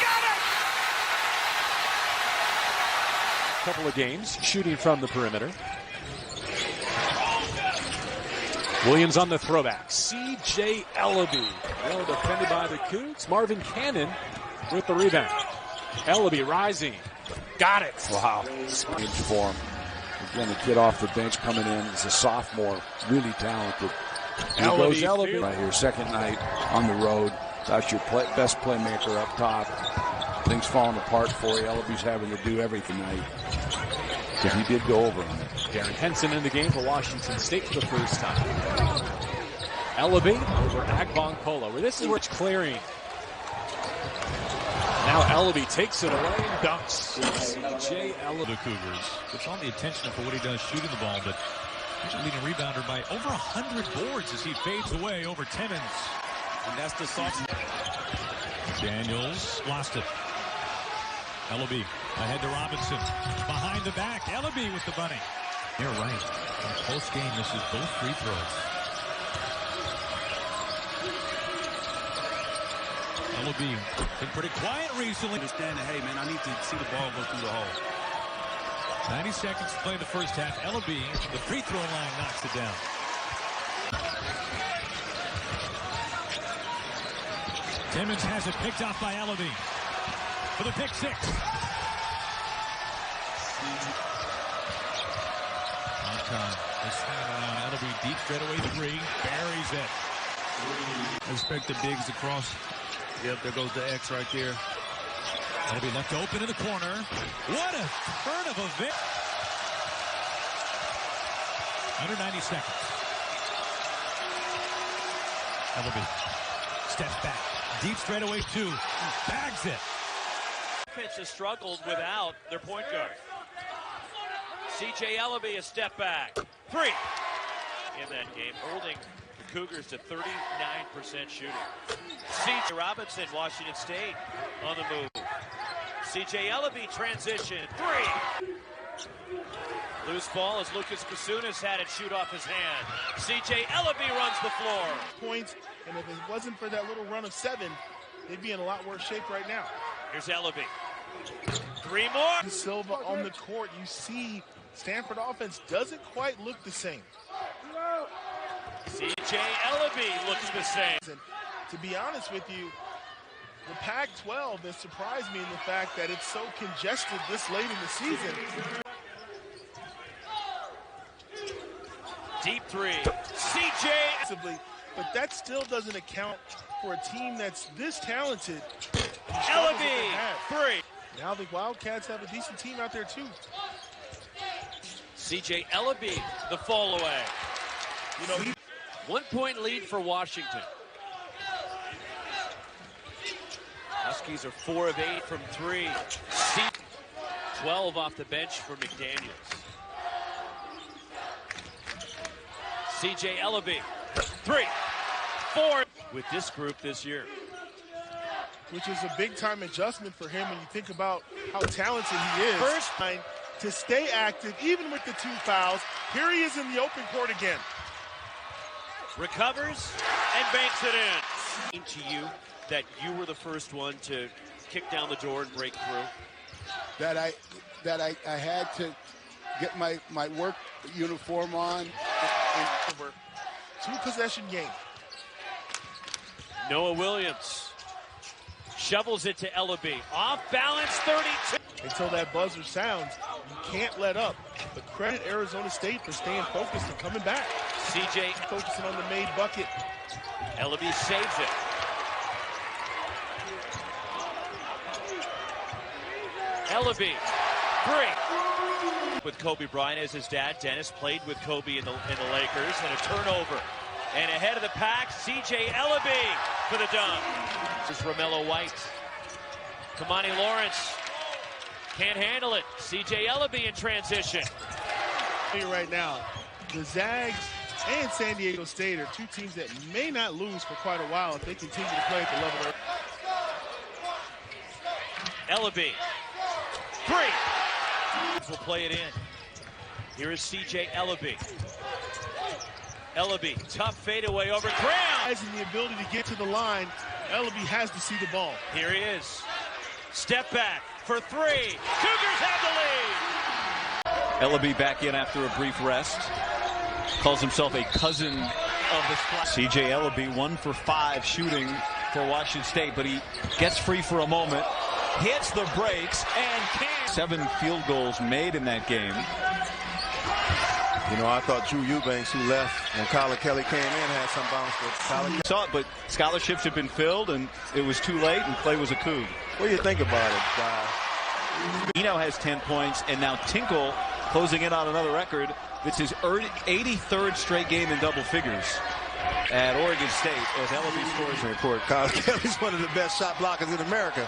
got it! Couple of games shooting from the perimeter. Williams on the throwback. C.J. Elleby. Well defended by the Cougs. Marvin Cannon with the rebound. Elleby rising. Got it. Wow. Strange form. Again, the kid off the bench coming in as a sophomore. Really talented. Here goes Elleby. Right here, second night on the road. That's your best playmaker up top. Things falling apart for you. Elleby's having to do everything tonight. Because he did go over on it. Darren Henson in the game for Washington State for the first time. Elleby over Agbonkolo. Well, this is where it's clearing. Now Elleby takes it away and dunks. C.J. Elleby. The Cougars. It's on the attention for what he does shooting the ball, but he's a leading rebounder by over 100 boards as he fades away over Timmons. And that's the soft. Daniels lost it. Elleby ahead to Robinson. Behind the back. Elleby with the bunny. You're right. In a close game, this is both free throws. Elleby been pretty quiet recently. Understand that, hey, man, I need to see the ball go through the hole. 90 seconds to play the first half. Elleby, the free throw line, knocks it down. Timmons has it picked off by Elleby for the pick six. Montage is swinging around. Elleby deep straightaway three. Buries it. I expect the bigs across. Yep, there goes the X right there. Elleby left open in the corner. What a turn of events. Under 90 seconds. Elleby steps back. Deep straightaway two. Bags it. Defense has struggled without their point guard. C.J. Elleby a step back. Three. In that game, holding the Cougars to 39% shooting. C.J. Robinson, Washington State on the move. C.J. Elleby transition. Three. Loose ball as Lucas Basunas had it shoot off his hand. C.J. Elleby runs the floor. Points, and if it wasn't for that little run of 7, they'd be in a lot worse shape right now. Here's Elleby. Three more. Silva on the court. You see Stanford offense doesn't quite look the same. C.J. Elleby looks the same. And to be honest with you, the Pac-12 has surprised me in the fact that it's so congested this late in the season. Deep three. C.J. But that still doesn't account for a team that's this talented. Elleby, three. Now the Wildcats have a decent team out there too. C.J. Elleby, the fall away. You know, 1 point lead for Washington. Huskies are 4 of 8 from 3. 12 off the bench for McDaniels. C.J. Elleby, 3, 4 with this group this year. Which is a big-time adjustment for him when you think about how talented he is. First time to stay active, even with the 2 fouls. Here he is in the open court again. Recovers and banks it in. To you that you were the first one to kick down the door and break through. That I had to get my work uniform on. And over 2-possession game. Noah Williams shovels it to Elleby. Off balance, 32. Until that buzzer sounds, you can't let up. But credit Arizona State for staying focused and coming back. C.J. focusing on the made bucket. Elleby saves it. Elleby, 3. With Kobe Bryant as his dad, Dennis played with Kobe in the Lakers, and a turnover. And ahead of the pack, C.J. Elleby for the dunk. This is Romello White. Kamani Lawrence can't handle it. C.J. Elleby in transition. Right now, the Zags and San Diego State are 2 teams that may not lose for quite a while if they continue to play at the level they're. Elleby, 3. Will play it in. Here is C.J. Elleby. Elleby, tough fadeaway over Graham. Has the ability to get to the line. Elleby has to see the ball. Here he is. Step back for three. Cougars have the lead. Elleby back in after a brief rest. Calls himself a cousin of the squad. C.J. Elleby 1 for 5 shooting for Washington State, but he gets free for a moment, hits the brakes, and can. 7 field goals made in that game. You know, I thought Drew Eubanks, who left when Kyler Kelly came in, had some bounce. But Saw it, but scholarships had been filled, and it was too late, and Clay was a Coug. What do you think about it, guys? Eno has 10 points, and now Tinkle closing in on another record. It's his 83rd straight game in double figures at Oregon State as Elleby scores. Report. Kyler Kelly's one of the best shot blockers in America.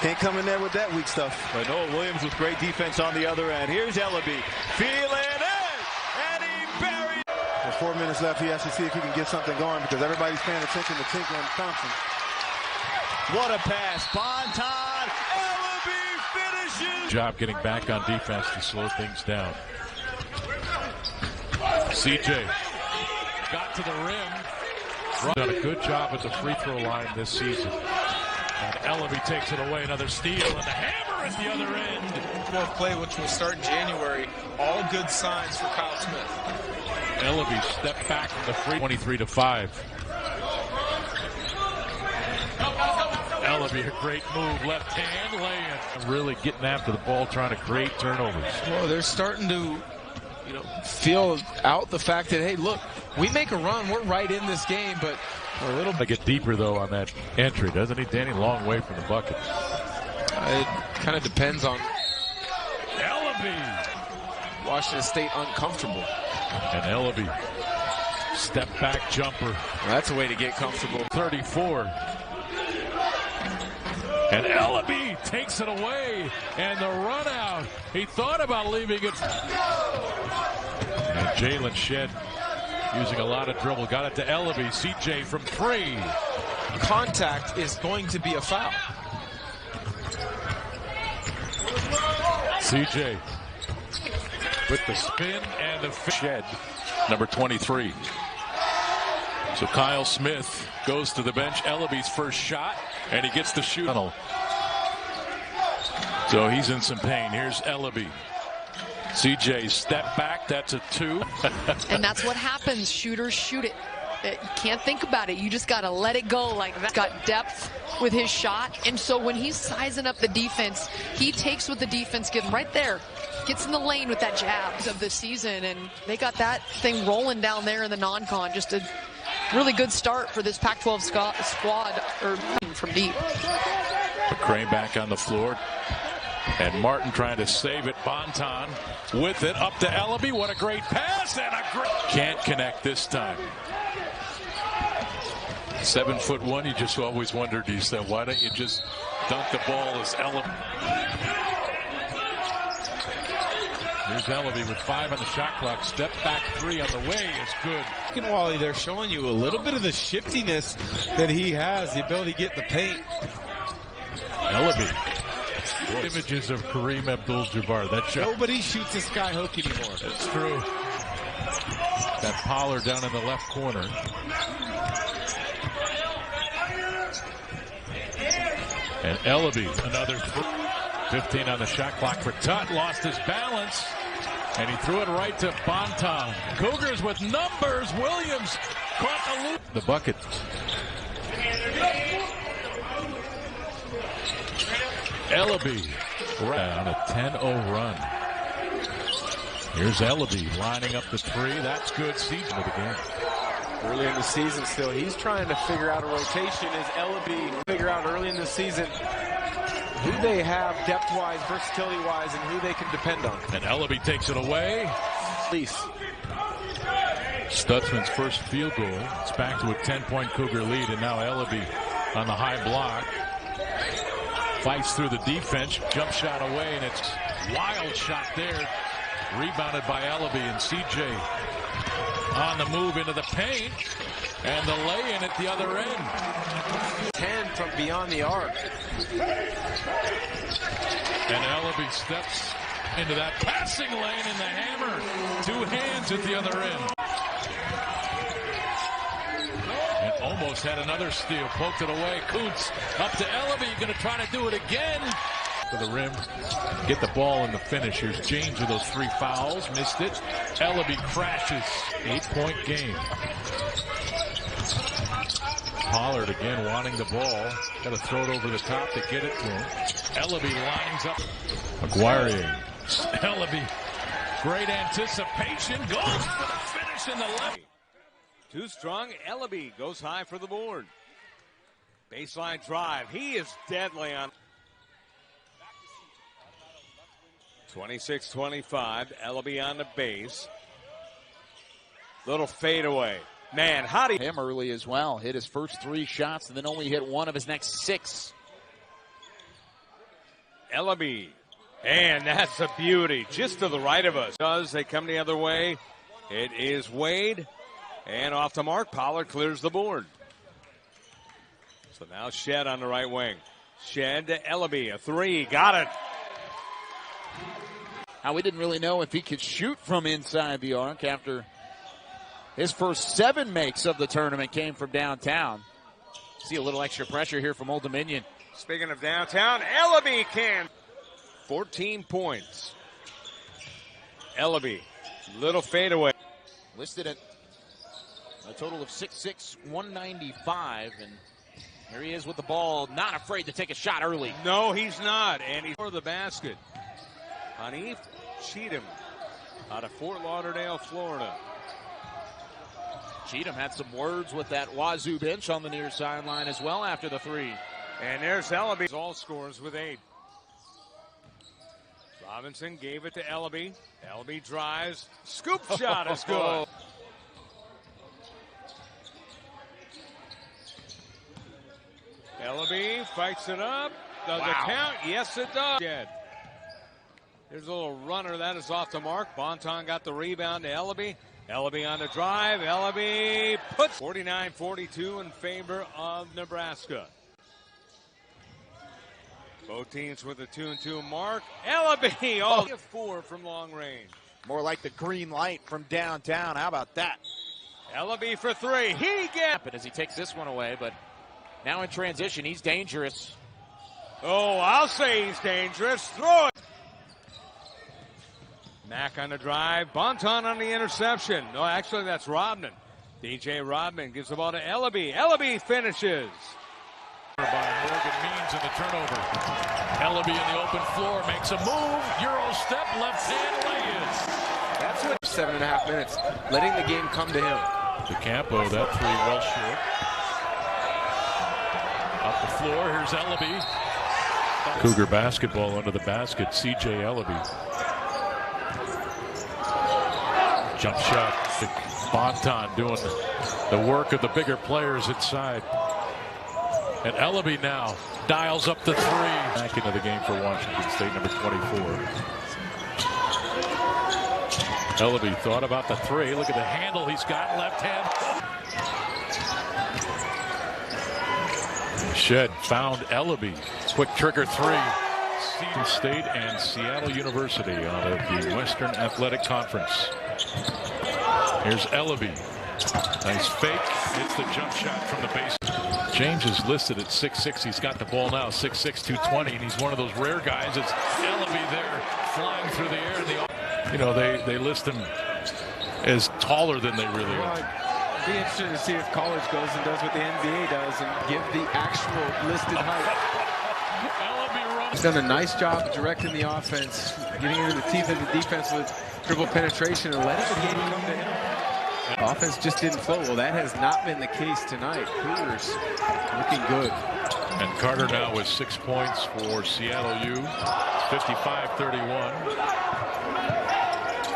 Can't come in there with that weak stuff. But Noah Williams with great defense on the other end. Here's Elleby feeling it, and he buried. With 4 minutes left, he has to see if he can get something going because everybody's paying attention to Tinkle and Thompson. What a pass. Montage. Elleby finishes. Job getting back on defense to slow things down. CJ got to the rim. Done a good job at the free throw line this season. And Elleby takes it away. Another steal, and the hammer at the other end. Fourth play, which will start in January. All good signs for Kyle Smith. Elleby stepped back from the free. 23-5. Elleby, a great move, left hand laying. Really getting after the ball, trying to create turnovers. Well, they're starting to, feel out the fact that, hey, look, we make a run, we're right in this game, but we're a little bit. Get deeper though on that entry, doesn't he, Danny? Long way from the bucket. It kind of depends on Elleby. Washington State uncomfortable. And Elleby, step back jumper. Well, that's a way to get comfortable. 34. And Elleby takes it away, and the run out. He thought about leaving it. And Jalen Shedd using a lot of dribble. Got it to Elleby. CJ from 3. Contact is going to be a foul. CJ with the spin and the Shedd, number 23. So Kyle Smith goes to the bench. Elleby's first shot, and he gets the shoot. So he's in some pain. Here's Elleby. CJ step back. That's a 2. And that's what happens. Shooters shoot it. You can't think about it. You just got to let it go like that. Got depth with his shot. And so when he's sizing up the defense, he takes what the defense gives him right there. Gets in the lane with that jab of the season. And they got that thing rolling down there in the non-con. Just a really good start for this Pac-12 squad from deep. McCray back on the floor. And Martin trying to save it. Bonton with it up to Elleby. What a great pass, and a great. Can't connect this time. 7'1". You just always wondered, you said, why don't you just dunk the ball as Elleby? Here's Elleby with 5 on the shot clock. Step back 3 on the way is good. Wally, they're showing you a little bit of the shiftiness that he has, the ability to get in the paint. Elleby. Images of Kareem Abdul-Jabbar. That shot. Nobody shoots a sky hook anymore. That's true. That Pollard down in the left corner. And Elleby, another 15 on the shot clock for Tutt. Lost his balance, and he threw it right to Bonton. Cougars with numbers. Williams caught the loop. The bucket. Elleby on a 10-0 run. Here's Elleby lining up the 3. That's good. Siege of the game. Early in the season still, he's trying to figure out a rotation as Elleby figure out early in the season who they have depth-wise, versatility-wise, and who they can depend on. And Elleby takes it away. Stutzman's first field goal. It's back to a 10-point Cougar lead, and now Elleby on the high block. Fights through the defense, jump shot away, and it's wild shot there. Rebounded by Elleby, and CJ on the move into the paint, and the lay-in at the other end. 10 from beyond the arc. And Elleby steps into that passing lane in the hammer. 2 hands at the other end. And almost almost had another steal. Poked it away. Kuntz up to Elleby. Going to try to do it again. To the rim. Get the ball in the finish. Here's James with those 3 fouls. Missed it. Elleby crashes. 8-point game. Pollard again wanting the ball. Got to throw it over the top to get it to him. Elleby lines up. Aguirre. Elleby. Great anticipation. Goes for the finish in the left. Too strong. Elleby goes high for the board. Baseline drive. He is deadly on. 26-25. Elleby on the base. Little fadeaway. Man, how do you... Him early as well. Hit his first 3 shots and then only hit 1 of his next 6. Elleby. And that's a beauty. Just to the right of us. They come the other way. It is Wade. And off the mark, Pollard clears the board. So now Shed on the right wing. Shed to Elleby. A 3. Got it. Now, we didn't really know if he could shoot from inside the arc after his first 7 makes of the tournament came from downtown. See a little extra pressure here from Old Dominion. Speaking of downtown, Elleby can. 14 points. Elleby, little fadeaway. Listed at a total of 6'6", 195, and here he is with the ball, not afraid to take a shot early. No, he's not, and he's for the basket. Hanif Cheatham out of Fort Lauderdale, Florida. Cheatham had some words with that Wazoo bench on the near sideline as well after the 3. And there's Elleby. All scores with 8. Robinson gave it to Elleby. Elleby drives. Scoop shot is good. Elleby fights it up. Does it count? Yes, it does. Here's a little runner. That is off the mark. Bonton got the rebound to Elleby. Elleby on the drive. Elleby puts 49-42 in favor of Nebraska. Both teams with a 2-2 mark. Elleby, 4 from long range. More like the green light from downtown. How about that? Elleby for 3. He gets it as he takes this one away, but now in transition, he's dangerous. Oh, I'll say he's dangerous. Throw it. Mack on the drive. Bonton on the interception. No, actually, that's Rodman. DJ Rodman gives the ball to Elleby. Elleby finishes. By Morgan Means in the turnover. Elleby in the open floor makes a move. Euro step, left hand lay-in. That's what 7.5 minutes. Letting the game come to him. DeCampo, that 3 well short. Up the floor, here's Elleby. Cougar basketball under the basket. CJ Elleby. Jump shot. Bonton doing the work of the bigger players inside. And Elleby now dials up the 3. Back into the game for Washington State, number 24. Elleby thought about the 3. Look at the handle he's got, left hand. Shed found Elleby. Quick trigger 3. Seton State and Seattle University out of the Western Athletic Conference. Here's Elleby. Nice fake. Hits the jump shot from the base. James is listed at 6'6". He's got the ball now, 6'6", 220, and he's one of those rare guys. It's Elleby there flying through the air. You know, they list him as taller than they really are. It'd be interesting to see if college goes and does what the NBA does and give the actual listed height. He's done a nice job directing the offense, getting into the teeth of the defense with dribble penetration and letting the game come to him. Offense just didn't flow. Well, that has not been the case tonight. Cougars looking good. And Carter now with 6 points for Seattle U. 55-31.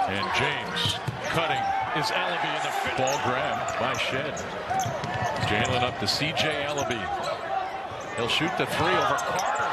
And James cutting is Elleby in the fit. Ball grabbed by Shed. Jalen up to CJ Elleby. He'll shoot the 3 over Carter.